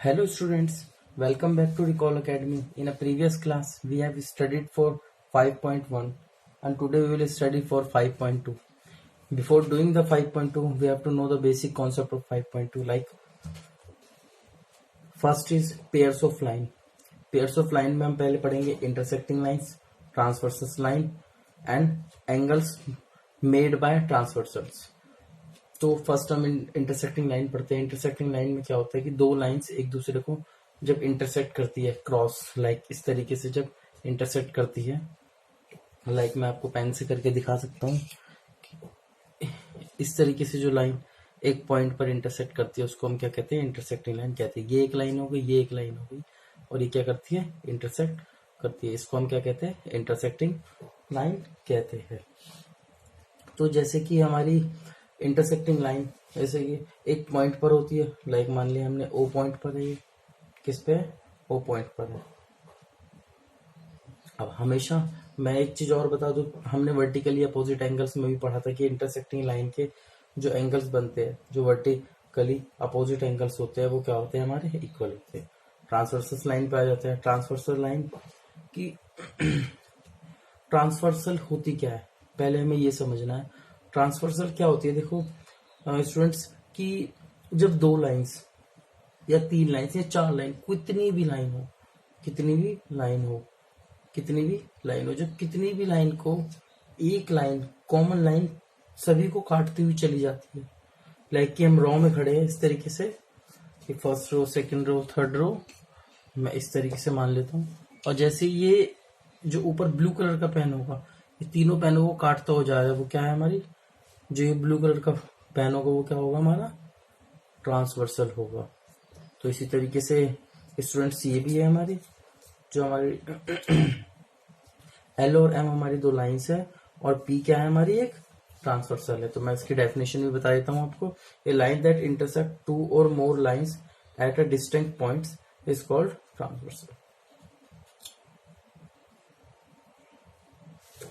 Hello students, welcome back to Recall Academy. In a previous class, we have studied for 5.1 and today we will study for 5.2. Before doing the 5.2, we have to know the basic concept of 5.2. Like first is pairs of line. Pairs of line में हम पहले पढ़ेंगे intersecting lines, transversal line and angles made by transversals. तो first हम intersecting line पढ़ते हैं. Intersecting line में क्या होता है कि दो लाइंस एक दूसरे को जब इंटरसेक्ट करती है क्रॉस लाइक इस तरीके से जब इंटरसेक्ट करती है, लाइक मैं आपको पेन से करके दिखा सकता हूँ. इस तरीके से जो लाइन एक पॉइंट पर इंटरसेक्ट करती है उसको हम क्या कहते हैं, इंटरसेक्टिंग लाइन कहते हैं. ये एक लाइन हो गई, ये एक लाइन हो गई और ये क्या करती है, इंटरसेक्ट करती है. इसको हम क्या कहते हैं, इंटरसेक्टिंग लाइन कहते हैं. तो जैसे कि हमारी इंटरसेक्टिंग लाइन जैसे कि एक पॉइंट पर होती है, लाइक मान लिया हमने ओ पॉइंट पर है, किस पे, ओ पॉइंट पर है. अब हमेशा मैं एक चीज और बता दूं, हमने वर्टिकली अपोजिट एंगल्स में भी पढ़ा था कि इंटरसेक्टिंग लाइन के जो एंगल्स बनते हैं, जो वर्टिकली अपोजिट एंगल्स होते हैं वो क्या होते हैं, हमारे इक्वल होते हैं. ट्रांसवर्सल लाइन पे आ जाते हैं. ट्रांसवर्सल लाइन की ट्रांसवर्सल होती क्या है, पहले हमें ये समझना है. ट्रांसवर्सल क्या होती है, देखो स्टूडेंट्स, कि जब दो लाइंस या तीन लाइंस या चार लाइन, कितनी भी लाइन हो, कितनी भी लाइन हो, कितनी भी लाइन हो, जब कितनी भी लाइन को एक लाइन कॉमन लाइन सभी को काटती हुई चली जाती है. लाइक कि हम रो में खड़े हैं इस तरीके से, first row, second row, third row, मैं इस तरीके से मान लेता हूँ. और जैसे ये जो ऊपर ब्लू कलर का पेन होगा, ये तीनों पेनों को काटता हो जाएगा, वो क्या है हमारी, जो ये ब्लू कलर का पेन होगा वो क्या होगा, हमारा ट्रांसवर्सल होगा. तो इसी तरीके से स्टूडेंट्स ये भी है हमारी, जो हमारी एल और एम हमारी दो लाइंस है और पी क्या है, हमारी एक ट्रांसवर्सल है. तो मैं इसकी डेफिनेशन भी बता देता हूँ आपको. A line that intersect two or more lines at a distinct points is called transversal.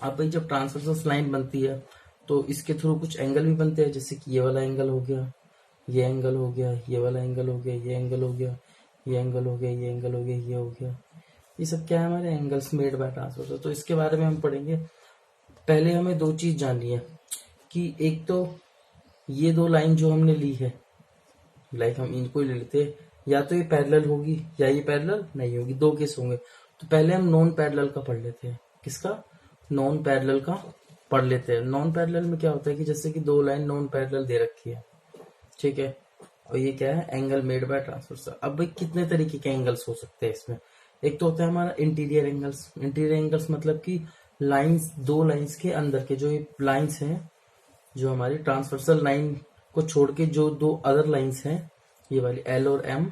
अब भाई जब ट्रांसवर्सल लाइन बनती है तो इसके थ्रू कुछ एंगल भी बनते हैं, जैसे कि ये वाला एंगल हो गया, ये एंगल हो गया, ये वाला एंगल हो गया, ये एंगल हो गया, ये एंगल हो गया, ये एंगल हो गया, ये हो गया. ये सब क्या है, हमारे एंगल्स मेड बाय ट्रांसवर्सल. तो इसके बारे में हम पढ़ेंगे. पहले हमें दो चीज जाननी है कि एक तो ये दो लाइन जो हमने ली है, लाइक हम इनको ले लेते हैं, या तो ये पैरेलल होगी या ये पैरेलल नहीं होगी, दो केस होंगे. तो पहले हम नॉन पैरेलल का पढ़ लेते हैं. किसका, नॉन पैरेलल का पढ़ लेते हैं. नॉन पैरेलल में क्या होता है कि जैसे कि दो लाइन नॉन पैरेलल दे रखी है, ठीक है, और ये क्या है, एंगल मेड बाय ट्रांसवर्सल. अब भाई कितने तरीके के एंगल्स हो सकते हैं इसमें. एक तो होता है हमारा इंटीरियर एंगल्स. इंटीरियर एंगल्स मतलब कि लाइंस, दो लाइंस के अंदर के जो ये लाइंस हैं, जो हमारी ट्रांसवर्सल लाइन को छोड़ के जो दो अदर लाइंस हैं, ये वाली एल और M,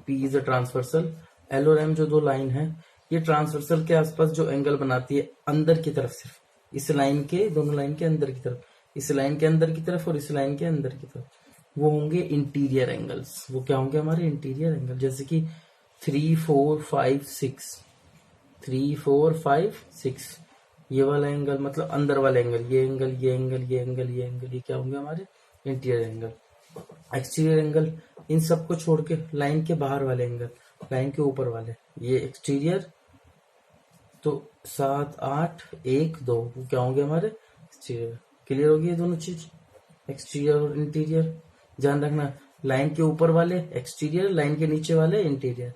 P is a transversal. L और एम जो दो लाइन है, ये ट्रांसवर्सल के आसपास जो एंगल बनाती है अंदर की तरफ, सिर्फ इस लाइन के, दोनों लाइन के अंदर की तरफ, इस लाइन के अंदर की तरफ और इस लाइन के अंदर की तरफ, वो होंगे इंटीरियर एंगल्स. वो क्या होंगे, हमारे इंटीरियर एंगल. जैसे कि 3, 4, 5, 6, 3, 4, 5, 6, ये वाला एंगल मतलब अंदर वाला एंगल, ये एंगल, ये एंगल, ये एंगल, ये एंगल, ये क्या होंगे, हमारे इंटीरियर एंगल. एक्सटीरियर एंगल, इन सबको छोड़ के लाइन के बाहर वाले एंगल, लाइन के ऊपर वाले, ये एक्सटीरियर. तो 7, 8, 1, 2 वो क्या होंगे, हमारे एक्सटीरियर. क्लियर होगी ये दोनों चीज, एक्सटीरियर और इंटीरियर. ध्यान रखना, लाइन के ऊपर वाले एक्सटीरियर, लाइन के नीचे वाले इंटीरियर.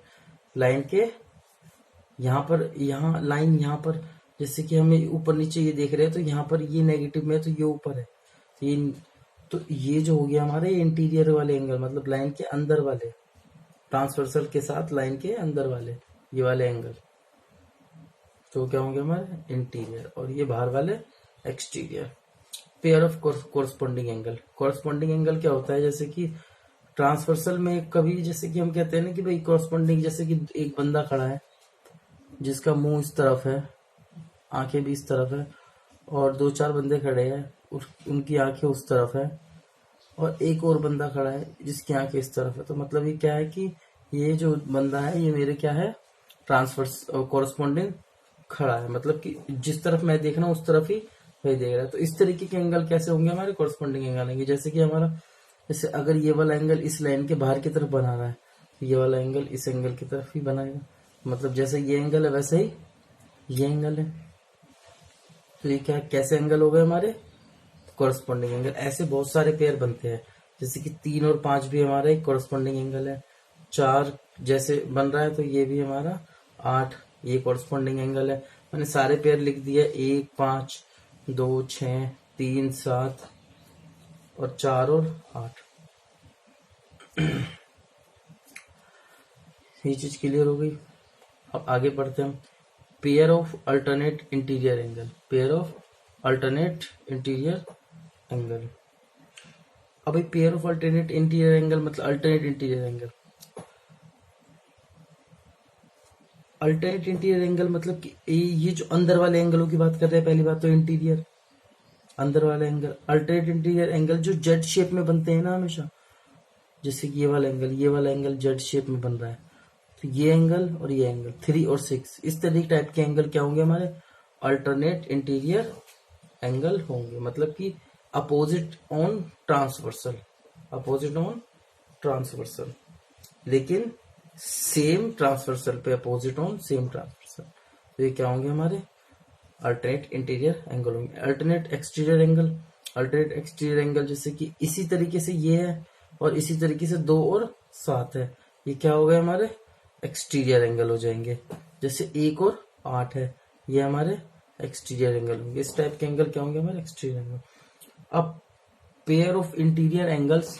लाइन के यहाँ पर, यहाँ लाइन यहाँ पर, जैसे कि हमें ऊपर नीचे ये देख रहे हैं तो यहाँ पर ये नेगेटिव में, तो ये ऊपर है, तो ये जो हो गया हमारे इंटीरियर वाले एंगल, मतलब लाइन के अंदर वाले, ट्रांसवर्सल के साथ लाइन के अंदर वाले ये वाले एंगल, तो क्या होंगे हमारे इंटीरियर. और ये बाहर वाले exterior. Pair of corresponding angle. Corresponding angle क्या होता है, जैसे कि ट्रांसवर्सल में कभी, जैसे कि हम कहते हैं ना कि भाई कोरस्पॉन्डिंग, जैसे कि एक बंदा खड़ा है जिसका मुंह इस तरफ है, आंखें भी इस तरफ है, और दो चार बंदे खड़े हैं उनकी आंखें उस तरफ है, और एक और बंदा खड़ा है जिसकी आंखें इस तरफ है. तो मतलब ये क्या है कि ये जो बंदा है ये मेरे क्या है, ट्रांसवर्स कोरस्पॉन्डिंग खड़ा है, मतलब कि जिस तरफ मैं देख रहा हूँ उस तरफ ही वही देख रहा है. तो इस तरीके के एंगल कैसे होंगे, हमारे कोरस्पॉन्डिंग एंगल होंगे. जैसे कि हमारा, जैसे अगर ये वाला एंगल इस लाइन के बाहर की तरफ बना रहा है ये वाला एंगल इस एंगल की तरफ ही बनाएगा, मतलब जैसे ये एंगल है वैसे ही ये एंगल है। तो ये क्या कैसे एंगल हो गए हमारे कॉरस्पॉन्डिंग एंगल। ऐसे बहुत सारे पेयर बनते हैं, जैसे कि 3 और 5 भी हमारा एक कॉरस्पॉन्डिंग एंगल है। 4 जैसे बन रहा है तो ये भी हमारा 8 ये कॉरस्पॉन्डिंग एंगल है। मैंने सारे पेयर लिख दिए 1 5 2 6 3 7 और 4 और 8। ये चीज क्लियर हो गई। अब आगे बढ़ते हैं हम। Pair of alternate interior angle, pair of alternate interior angle. अब pair of alternate interior angle मतलब alternate interior angle. Alternate interior angle मतलब कि ये जो अंदर वाले एंगलों की बात कर रहे हैं, पहली बात तो इंटीरियर अंदर वाला एंगल। अल्टरनेट इंटीरियर एंगल जो जेड शेप में बनते हैं ना हमेशा, जैसे कि ये वाला एंगल जेड शेप में बन रहा है, तो ये एंगल और ये एंगल 3 और 6 इस तरीके टाइप के एंगल क्या होंगे हमारे अल्टरनेट इंटीरियर एंगल होंगे। मतलब कि opposite on transversal, opposite on transversal, लेकिन सेम ट्रांसवर्सल पे अपोजिट ऑन सेम ट्रांसवर्सल। तो ये क्या होंगे हमारे अल्टरनेट इंटीरियर एंगल होंगे। Alternate exterior angle, alternate exterior angle जैसे कि इसी तरीके से ये है और इसी तरीके से 2 और 7 है, ये क्या हो गए हमारे एक्सटीरियर एंगल हो जाएंगे। जैसे 1 और 8 है, ये हमारे एक्सटीरियर एंगल होंगे। इस टाइप के एंगल क्या होंगे हमारे एक्सटीरियर एंगल। अब pair of interior angles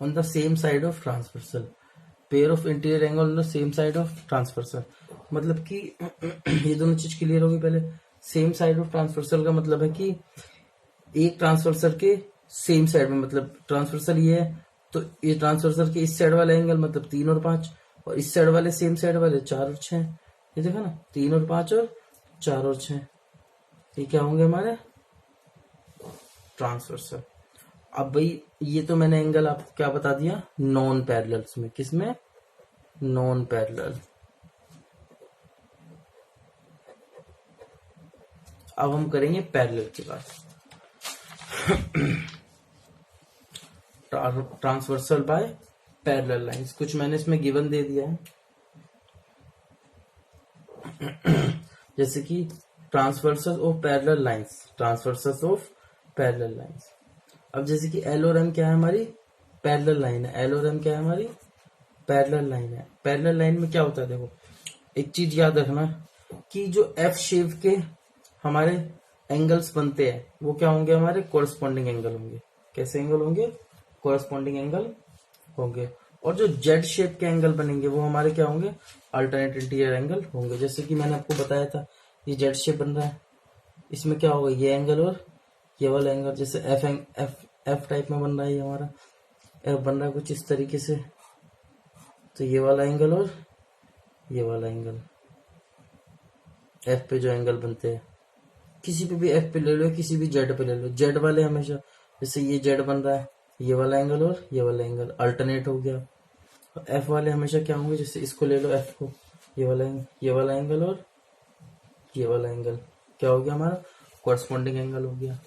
on the same side of transversal, pair of interior angle on the same side of transversal, मतलब कि ये दोनों चीज क्लियर होगी। पहले सेम साइड ऑफ ट्रांसवर्सल का मतलब है कि एक ट्रांसवर्सल के सेम साइड में, मतलब ट्रांसवर्सल ये है तो ये ट्रांसवर्सल के इस साइड वाला एंगल मतलब 3 और 5, और इस साइड वाले सेम साइड वाले 4 और 6। ये देखा ना 3 और 5 और 4 और 6, ये क्या होंगे हमारे ट्रांसवर्सल। अब भाई ये तो मैंने एंगल आपको क्या बता दिया नॉन पैरेलल्स में, किसमें नॉन पैरेलल। अब हम करेंगे पैरेलल की बात। ट्रांसवर्सल बाय पैरेलल लाइंस, कुछ मैंने इसमें गिवन दे दिया है, जैसे कि transversal of parallel lines, transversal of parallel lines. अब जैसे कि एल और एम क्या है हमारी पैरेलल लाइन है, एल और एम क्या है हमारी पैरेलल लाइन है। पैरेलल लाइन में क्या होता है देखो, एक चीज याद रखना कि जो एफ शेप के हमारे एंगल्स बनते हैं वो क्या होंगे हमारे कोरस्पॉन्डिंग एंगल होंगे। कैसे एंगल होंगे कोरस्पॉन्डिंग एंगल होंगे। और जो जेड शेप के एंगल बनेंगे वो हमारे क्या होंगे अल्टरनेट इंटीरियर एंगल होंगे। जैसे कि मैंने आपको बताया था ये जेड शेप बन रहा है, इसमें क्या होगा ये एंगल और ये वाला एंगल, जैसे एफ टाइप में बन रहा है, ये हमारा एफ बन रहा है कुछ इस तरीके से, तो ये वाला एंगल और ये वाला एंगल एफ पे जो एंगल बनते हैं, किसी पे भी एफ पे ले लो किसी भी जेड पे ले लो, जेड वाले हमेशा, जैसे ये जेड बन रहा है ये वाला एंगल और ये वाला एंगल अल्टरनेट हो गया। एफ वाले हमेशा क्या होंगे, जैसे इसको ले लो एफ को, ये वाला एंगल और ये वाला एंगल क्या हो गया हमारा कॉरस्पॉन्डिंग एंगल हो गया।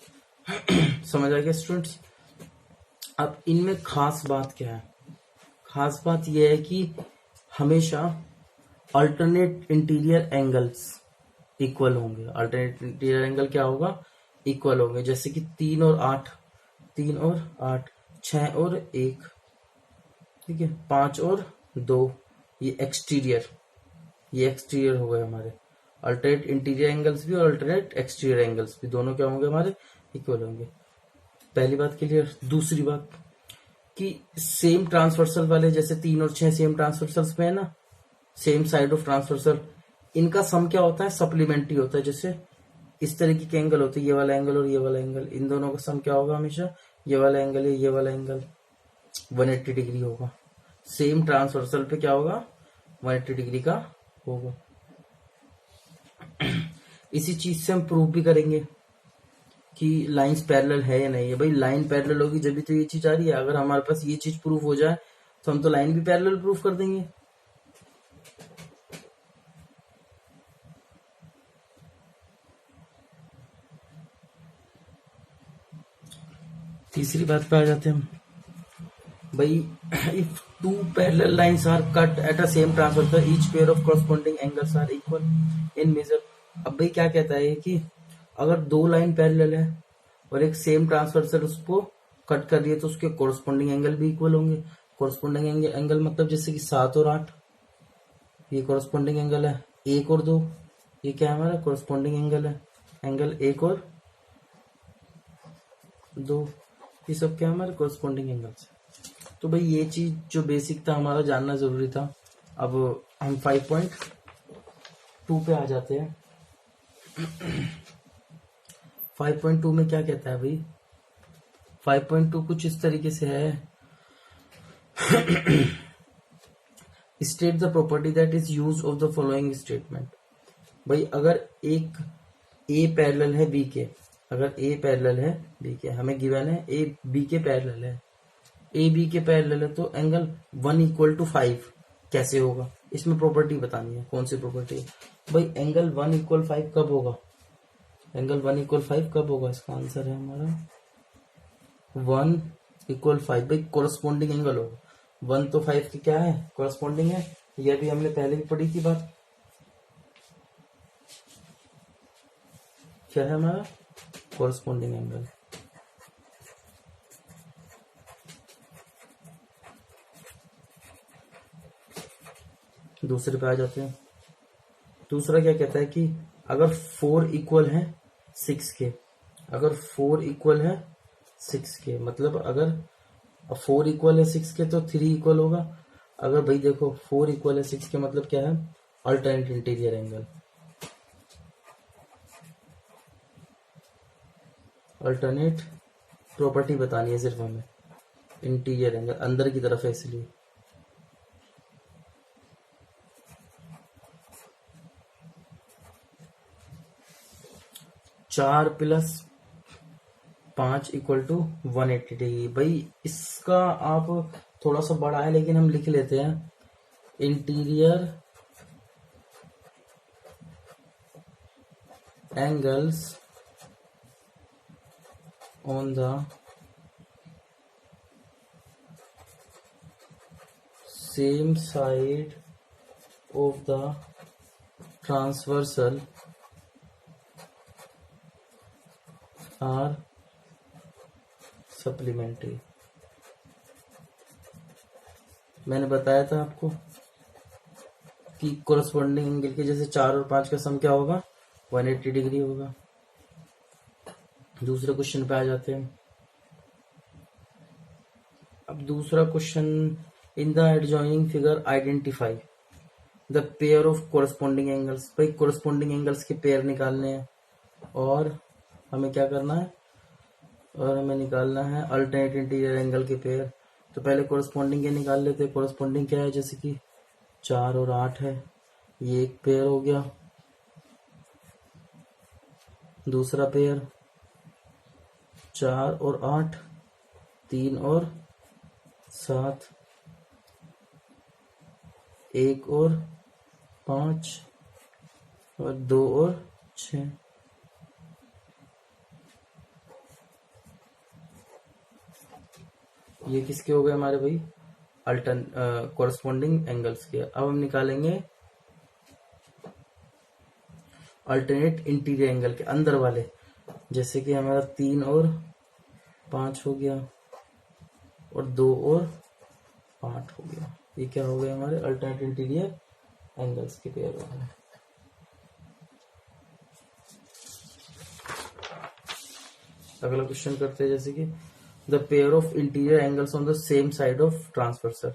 समझ आ गया स्टूडेंट्स। अब इनमें खास बात क्या है, खास बात यह है कि हमेशा अल्टरनेट इंटीरियर एंगल्स इक्वल होंगे। अल्टरनेट इंटीरियर एंगल क्या होगा इक्वल होंगे। जैसे कि 3 और 8, 3 और 8, 6 और 1, ठीक है 5 और 2, ये एक्सटीरियर हो गए हमारे। अल्टरनेट इंटीरियर एंगल्स भी और अल्टरनेट एक्सटीरियर एंगल्स भी दोनों क्या होंगे हमारे इक्वल होंगे। पहली बात क्लियर। दूसरी बात कि सेम ट्रांसवर्सल वाले, जैसे 3 और 6 सेम ट्रांसवर्सल्स में है ना, सेम साइड ऑफ ट्रांसवर्सल, इनका सम क्या होता है सप्लीमेंट्री होता है। जैसे इस तरीके के एंगल होते हैं, ये वाला एंगल और ये वाला एंगल, इन दोनों का सम क्या होगा हमेशा ये वाला एंगल है ये वाला एंगल 180 डिग्री होगा। सेम ट्रांसवर्सल पे क्या होगा 180 डिग्री का होगा। इसी चीज से हम प्रूव भी करेंगे कि लाइंस पैरेलल है या नहीं है। भाई लाइन पैरेलल होगी जब भी तो ये चीज आ रही है। अगर हमारे पास ये चीज प्रूफ हो जाए तो हम तो लाइन भी पैरेलल प्रूफ कर देंगे। तीसरी बात पे आ जाते हैं हम। भाई if two parallel lines are cut at a same transversal, each pair of corresponding angles are equal in measure. अब भाई क्या कहता है कि अगर दो लाइन पैरेलल है और एक सेम ट्रांसवर्सल उसको कट कर रही है तो उसके कॉरस्पॉन्डिंग एंगल भी इक्वल होंगे। कॉरस्पॉन्डिंग एंगल मतलब जैसे कि 7 और 8, ये कॉरस्पॉन्डिंग एंगल है। 1 और 2, ये क्या है हमारा कॉरस्पॉन्डिंग एंगल है। एंगल 1 और 2, ये सब क्या है हमारे कॉरस्पॉन्डिंग एंगल्स। तो भाई ये चीज जो बेसिक था हमारा जानना जरूरी था। अब हम 5.2 पे आ जाते हैं। 5.2 में क्या कहता है भाई, 5.2 कुछ इस तरीके से है। State the property that is use of the following statement. भाई अगर एक ए पैरेलल है बी के, अगर ए पैरेलल है बी के, हमें गिवन है ए बी के पैरेलल है, ए बी के पैरेलल है, तो एंगल 1 = 5 कैसे होगा, इसमें प्रॉपर्टी बतानी है। कौन सी प्रॉपर्टी? भाई एंगल 1 = 5 कब होगा, एंगल 1 = 5 कब होगा? इसका आंसर है हमारा 1 = 5। भाई कोरस्पॉन्डिंग एंगल होगा। 1 तो 5 की क्या है, कोरस्पॉन्डिंग है। यह भी हमने पहले भी पढ़ी थी बात। क्या है हमारा कोरस्पॉन्डिंग एंगल। दूसरे पे आ जाते हैं। दूसरा क्या कहता है कि अगर 4 इक्वल है 6 के, अगर 4 इक्वल है 6 के, मतलब अगर 4 इक्वल है 6 के तो 3 इक्वल होगा। अगर भाई देखो 4 इक्वल है 6 के मतलब क्या है, alternate interior angle. Alternate property बतानी है सिर्फ हमें, इंटीरियर एंगल अंदर की तरफ है इसलिए। चार प्लस 5 = 180 डिग्री। भाई इसका आप थोड़ा सा बड़ा है लेकिन हम लिख लेते हैं, interior angles on the same side of the transversal are supplementary. मैंने बताया था आपको कि कोरस्पॉन्डिंग एंगल के जैसे 4 और 5 का सम क्या होगा, 180 डिग्री होगा। दूसरे क्वेश्चन पे आ जाते हैं। अब दूसरा question, in the adjoining figure identify the pair of corresponding angles. भाई कोरस्पॉन्डिंग एंगल्स के पेयर निकालने हैं और हमें क्या करना है, और हमें निकालना है अल्टरनेट इंटीरियर एंगल के पेयर। तो पहले कोरस्पॉन्डिंग के निकाल लेते हैं। कोरस्पॉन्डिंग क्या है, जैसे कि 4 और 8 है, ये एक पेयर हो गया। दूसरा पेयर 4 और 8, 3 और 7, 1 और 5 और 2 और 6। ये किसके हो गए हमारे भाई, कोरस्पॉन्डिंग एंगल्स के। अब हम निकालेंगे अल्टरनेट इंटीरियर एंगल के अंदर वाले, जैसे कि हमारा 3 और 5 हो गया और 2 और 8 हो गया। ये क्या हो गया हमारे अल्टरनेट इंटीरियर एंगल्स के पेयर हो गए। अगला क्वेश्चन करते हैं, जैसे कि the pair of interior angles on the same side of transversal.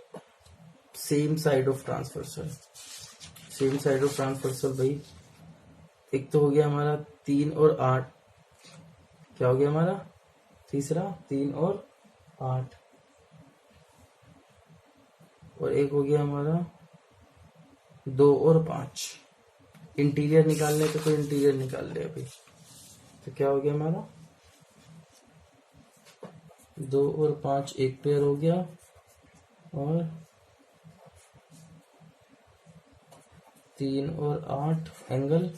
Same side of transversal, same side of transversal भाई एक तो हो गया हमारा 3 और 8, क्या हो गया हमारा तीसरा 3 और 8, और एक हो गया हमारा 2 और 5। इंटीरियर निकालने तो कोई इंटीरियर निकाल ले अभी, तो क्या हो गया हमारा 2 और 5 एक पेयर हो गया, और 3 और 8 एंगल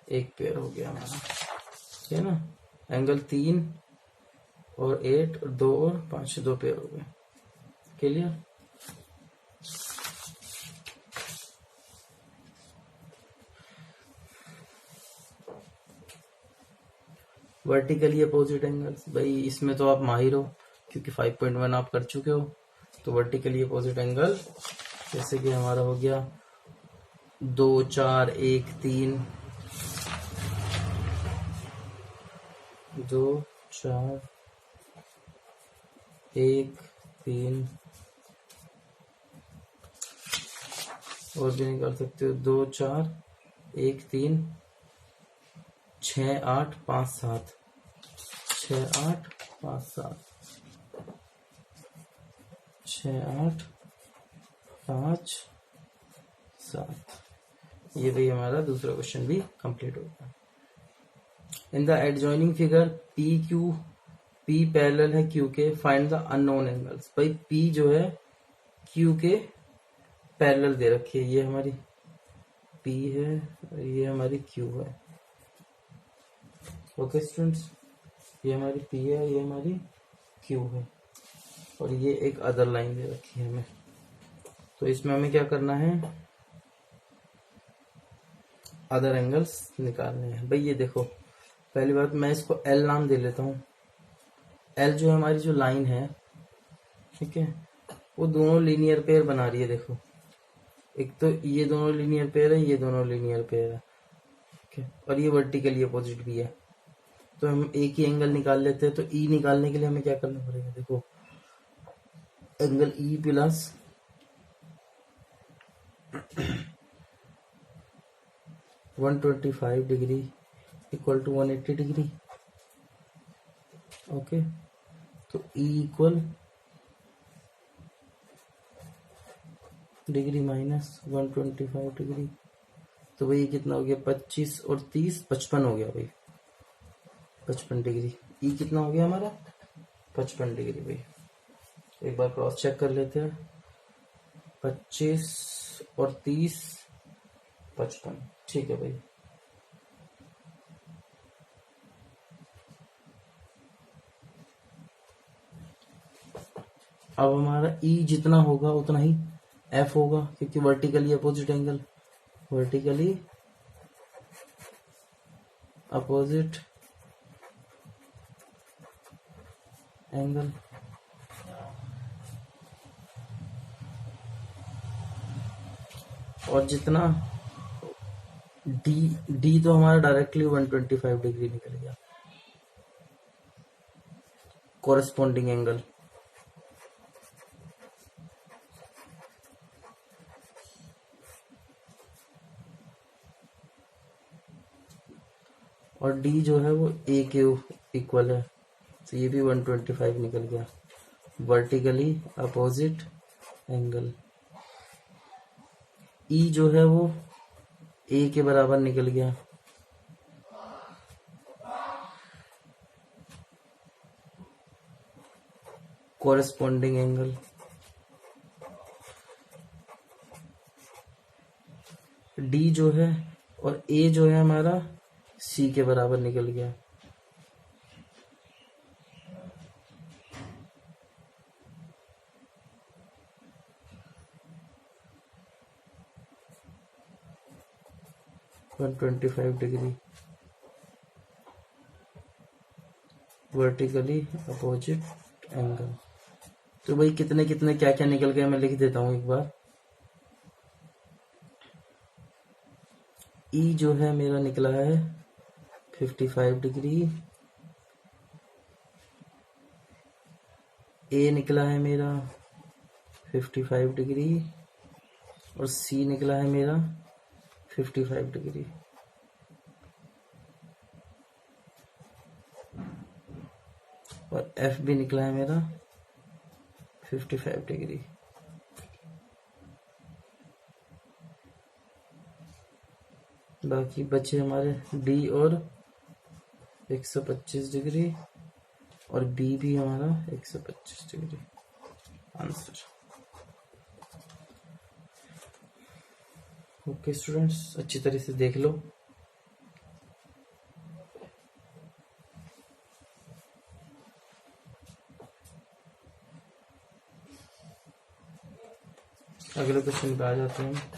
एक पेयर हो गया हमारा, ठीक है ना। एंगल 3 और 8 और 2 और 5 दो पेयर हो गए। क्लियर। वर्टिकली अपोजिट एंगल्स, भाई इसमें तो आप माहिर हो क्योंकि 5.1 आप कर चुके हो। तो वर्टिकली अपोजिट एंगल जैसे कि हमारा हो गया 2 4 1 3, 2 4 1 3, और भी निकाल सकते हो 2 4 1 3 6 8 5 7, 6 8 5 7, 6 8 5 7। ये भी हमारा दूसरा क्वेश्चन भी कंप्लीट हो गया। In the adjoining figure P Q, P parallel है क्यू के, फाइंड द अननोन एंगल्स। भाई पी जो है क्यू के पैरेलल दे रखी है, ये हमारी पी है, ये हमारी क्यू है। ओके स्टूडेंट्स, ये हमारी पी है, ये हमारी क्यू है, और ये एक अदर लाइन दे रखी है हमें। तो इसमें हमें क्या करना है, अदर एंगल्स निकालने हैं। भाई ये देखो, पहली बात मैं इसको एल नाम दे लेता हूँ। एल जो है हमारी जो लाइन है, ठीक है, वो दोनों लीनियर पेयर बना रही है। देखो, एक तो ये दोनों लीनियर पेयर है, ये दोनों लीनियर पेयर है, ठीक है, और ये वर्टिकली अपोजिट भी है। तो हम एक ही एंगल निकाल लेते हैं। तो ई निकालने के लिए हमें क्या करना पड़ेगा, देखो angle E plus 125 degree equal to 180 degree. Okay, तो E equal degree minus 125 degree. तो भाई कितना हो गया, 25 और 30 55 हो गया भाई, 55 डिग्री। ई कितना हो गया हमारा, 55 डिग्री। भाई एक बार क्रॉस चेक कर लेते हैं, 25 और 30 55, ठीक है भाई। अब हमारा ई जितना होगा उतना ही एफ होगा, क्योंकि vertically opposite angle, vertically opposite angle. और जितना डी तो हमारा डायरेक्टली 125 डिग्री निकल गया, कोरेस्पोंडिंग एंगल। और डी जो है वो ए के इक्वल है, तो ये भी 125 निकल गया, वर्टिकली अपोजिट एंगल। ई जो है वो ए के बराबर निकल गया, कोरेस्पोंडिंग एंगल। डी जो है और ए जो है हमारा सी के बराबर निकल गया, one 125 degree, vertically opposite angle. तो भाई कितने कितने क्या क्या निकल गया, मैं लिख देता हूं एक बार। ई जो है मेरा निकला है 55 डिग्री, ए निकला है मेरा 55 डिग्री, और सी निकला है मेरा 55 डिग्री। और एफ भी निकला है मेरा 55 डिग्री। बाकी बचे हमारे डी और 125 डिग्री, और बी भी हमारा 125 डिग्री। आंसर। ओके स्टूडेंट्स, अच्छी तरह से देख लो। अगले क्वेश्चन पे आ जाते हैं।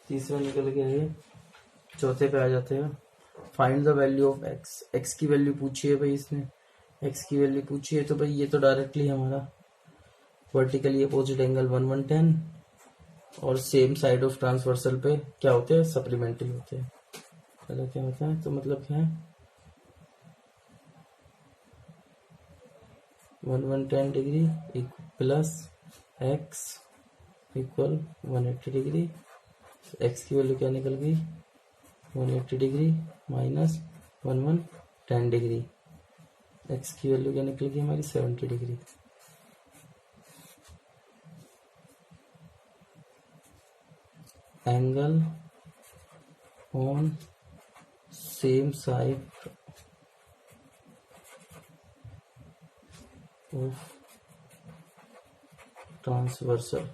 तीसरा निकल गया है, चौथे पे आ जाते हैं। Find the value of x, x की वैल्यू पूछी है भाई इसने, एक्स की वैल्यू पूछी है, तो भाई ये तो डायरेक्टली हमारा वर्टिकली अपोजिट एंगल 110 और सेम साइड ऑफ ट्रांसवर्सल पे क्या होते हैं, सप्लीमेंट्री होते हैं। पहले क्या होता है, तो मतलब क्या है 110 degree plus x equal 180 degree, x की वैल्यू क्या निकल गई 180 डिग्री माइनस 110 डिग्री, एक्स की वैल्यू क्या निकल गई हमारी 70 degree. Angle on same side of transversal,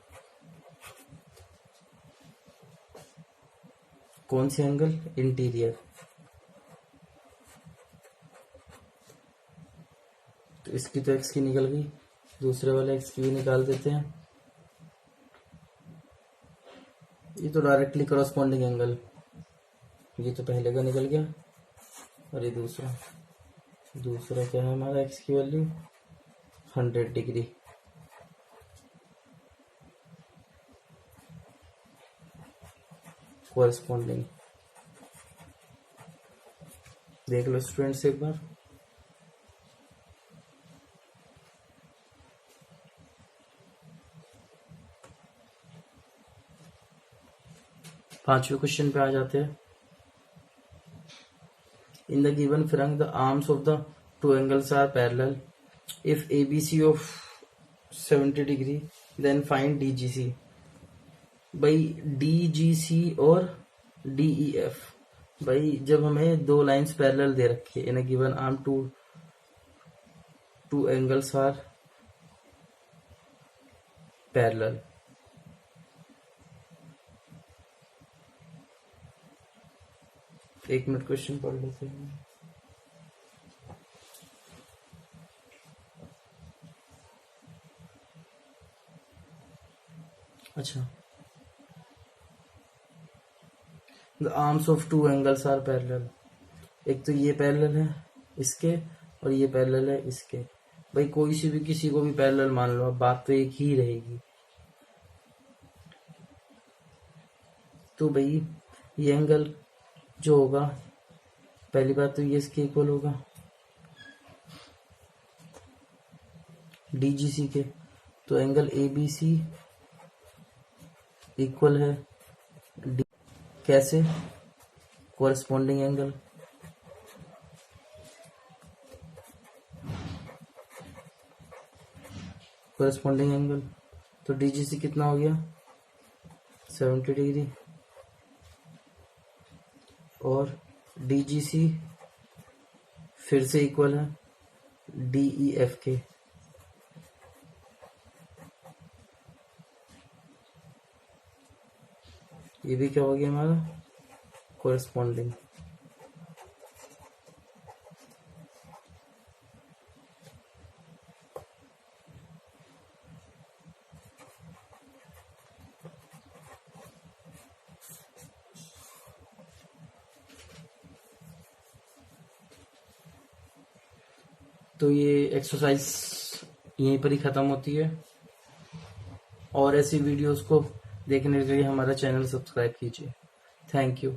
कौन सी एंगल, इंटीरियर। तो इसकी तो एक्स की निकल गई, दूसरे वाले एक्स की भी निकाल देते हैं। ये तो डायरेक्टली करस्पॉन्डिंग एंगल, ये तो पहले का निकल गया, और ये दूसरा क्या है हमारा, एक्स की वैल्यू 100 डिग्री। कोरस्पॉन्डिंग देख लो स्टूडेंट्स एक बार। पांचवें क्वेश्चन पे आ जाते हैं। In the given figure the arms of the two angles are parallel if ABC of 70 degree then find DGC. भाई डीजीसी और डीईएफ, भाई जब हमें दो लाइंस पैरेलल दे रखी है in a given arm two angles are parallel, एक मिनट क्वेश्चन पढ़ लेते हैं। अच्छा, the arms of two angles are parallel, एक तो ये पैरेलल है इसके और ये पैरेलल है इसके। भाई कोई सी भी किसी को भी पैरेलल मान लो, अब बात तो एक ही रहेगी। तो भाई ये एंगल जो होगा, पहली बात तो ये इसके इक्वल होगा डीजीसी के, तो एंगल एबीसी इक्वल है डी, कैसे, कोरस्पॉन्डिंग एंगल, कोरस्पॉन्डिंग एंगल, तो डीजीसी कितना हो गया 70 डिग्री और डीजीसी फिर से इक्वल है डीईएफ के। ये भी क्या हो गया हमारा कोरस्पॉन्डिंग। तो ये एक्सरसाइज यहीं पर ही खत्म होती है, और ऐसी वीडियोस को देखने के लिए हमारा चैनल सब्सक्राइब कीजिए। Thank you.